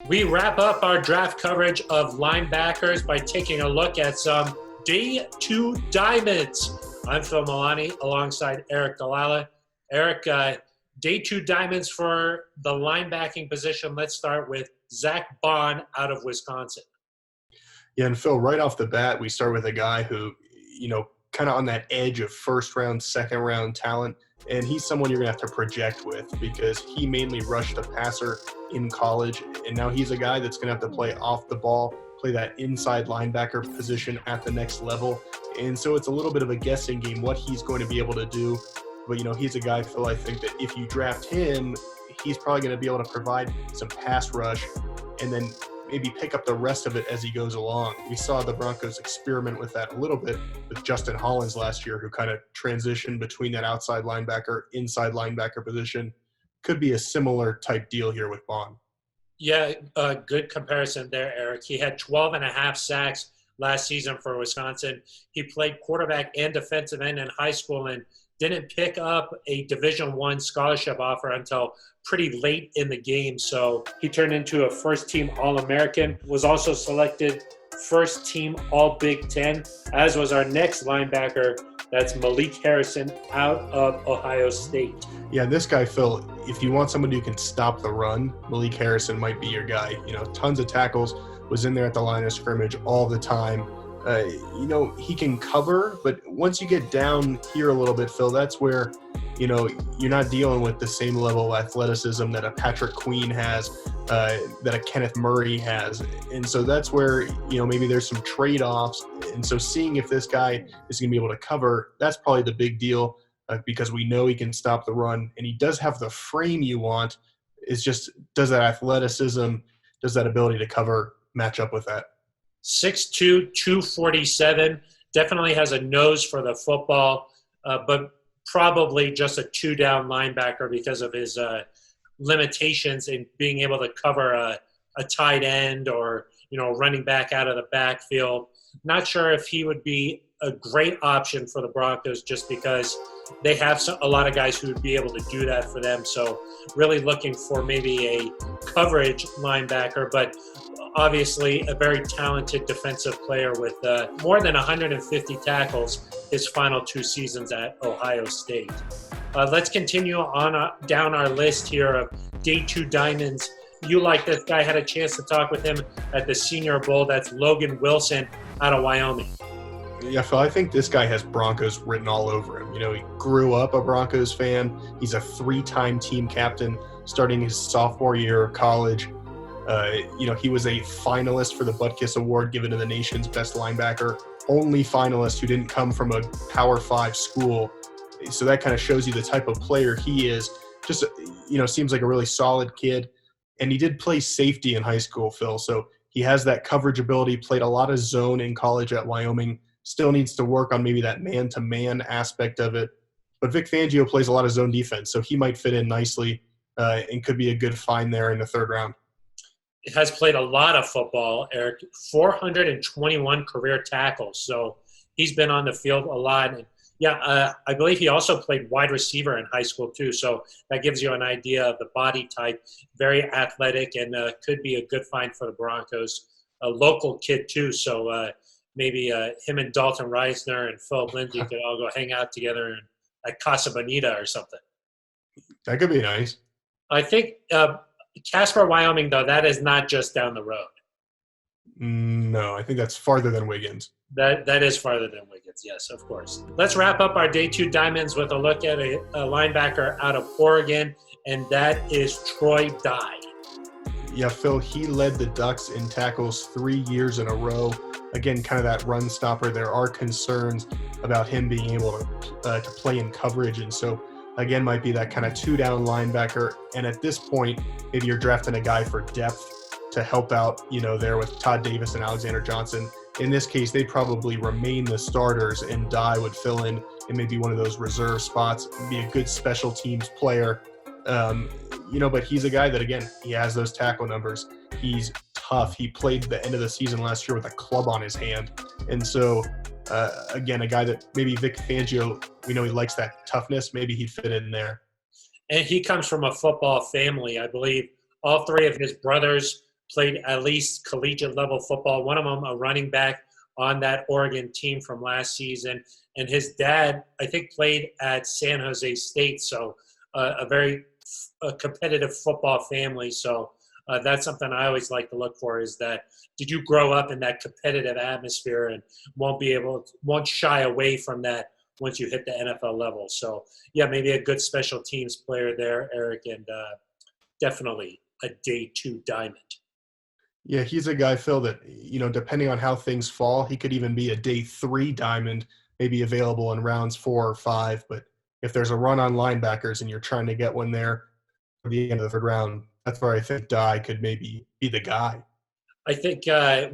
We wrap up our draft coverage of linebackers by taking a look at some day two diamonds. I'm Phil Milani alongside Eric Dalala. Eric, day two diamonds for the linebacking position. Let's start with Zach Bond out of Wisconsin. Yeah, and Phil, right off the bat, we start with a guy who, kind of on that edge of first round, second round talent. And he's someone you're going to have to project with because he mainly rushed a passer in college. And now he's a guy that's going to have to play off the ball, play that inside linebacker position at the next level. And so it's a little bit of a guessing game what he's going to be able to do. But, he's a guy, Phil, I think that if you draft him, he's probably going to be able to provide some pass rush and then maybe pick up the rest of it as he goes along. We saw the Broncos experiment with that a little bit with Justin Hollins last year, who kind of transitioned between that outside linebacker, inside linebacker position. Could be a similar type deal here with Bond. Yeah, good comparison there, Eric. He had 12 and a half sacks last season for Wisconsin. He played quarterback and defensive end in high school and didn't pick up a Division I scholarship offer until pretty late in the game. So he turned into a first-team All-American, was also selected first-team All-Big Ten, as was our next linebacker. That's Malik Harrison out of Ohio State. Yeah, this guy, Phil, if you want somebody who can stop the run, Malik Harrison might be your guy. Tons of tackles, was in there at the line of scrimmage all the time. He can cover, but once you get down here a little bit, Phil, that's where, you're not dealing with the same level of athleticism that a Patrick Queen has, that a Kenneth Murray has. And so that's where, maybe there's some trade-offs. And so seeing if this guy is going to be able to cover, that's probably the big deal because we know he can stop the run and he does have the frame you want. It's just, does that athleticism, does that ability to cover match up with that? 6'2", 247, definitely has a nose for the football, but probably just a two-down linebacker because of his limitations in being able to cover a tight end or, running back out of the backfield. Not sure if he would be a great option for the Broncos just because they have a lot of guys who would be able to do that for them. So really looking for maybe a coverage linebacker, but obviously a very talented defensive player with more than 150 tackles his final two seasons at Ohio State. Let's continue on down our list here of day two diamonds. You like this guy, had a chance to talk with him at the Senior Bowl. That's Logan Wilson out of Wyoming. Yeah, Phil, I think this guy has Broncos written all over him. He grew up a Broncos fan. He's a three-time team captain starting his sophomore year of college. He was a finalist for the Butkus Award given to the nation's best linebacker, only finalist who didn't come from a Power 5 school. So that kind of shows you the type of player he is. Just, seems like a really solid kid. And he did play safety in high school, Phil. So he has that coverage ability, played a lot of zone in college at Wyoming, still needs to work on maybe that man-to-man aspect of it. But Vic Fangio plays a lot of zone defense, so he might fit in nicely and could be a good find there in the third round. Has played a lot of football, Eric, 421 career tackles. So he's been on the field a lot. And I believe he also played wide receiver in high school too. So that gives you an idea of the body type. Very athletic and could be a good find for the Broncos. A local kid too. So maybe him and Dalton Reisner and Phil Lindsay could all go hang out together at Casa Bonita or something. That could be nice. I think Casper, Wyoming, though, that is not just down the road. No, I think that's farther than Wiggins. That is farther than Wiggins, yes, of course. Let's wrap up our day two diamonds with a look at a linebacker out of Oregon, and that is Troy Dye. Yeah, Phil, he led the Ducks in tackles 3 years in a row. Again, kind of that run stopper. There are concerns about him being able to play in coverage, and so again, might be that kind of two-down linebacker. And at this point, maybe you're drafting a guy for depth to help out, there with Todd Davis and Alexander Johnson. In this case, they'd probably remain the starters, and Dye would fill in maybe one of those reserve spots, be a good special teams player. But he's a guy that, again, he has those tackle numbers. He's tough. He played the end of the season last year with a club on his hand. And so, again, a guy that maybe Vic Fangio, we know he likes that toughness. Maybe he'd fit in there. And he comes from a football family. I believe all three of his brothers played at least collegiate level football. One of them, a running back on that Oregon team from last season. And his dad, I think, played at San Jose State. So a very competitive football family. So that's something I always like to look for, is that did you grow up in that competitive atmosphere and won't shy away from that once you hit the NFL level. So, yeah, maybe a good special teams player there, Eric, and definitely a day 2 diamond. Yeah, he's a guy, Phil, that, depending on how things fall, he could even be a day 3 diamond, maybe available in rounds 4 or 5. But if there's a run on linebackers and you're trying to get one there for the end of the 3rd round, that's where I think Dye could maybe be the guy. I think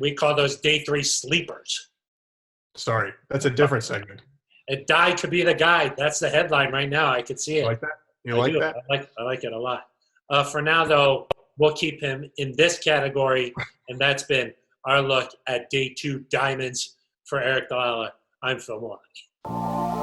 we call those day 3 sleepers. Sorry, that's a different segment. And Dye could be the guy. That's the headline right now. I could see it. You like that? You like that? I like it a lot. For now, though, we'll keep him in this category, and that's been our look at day 2 diamonds. For Eric Dalala, I'm Phil Moore.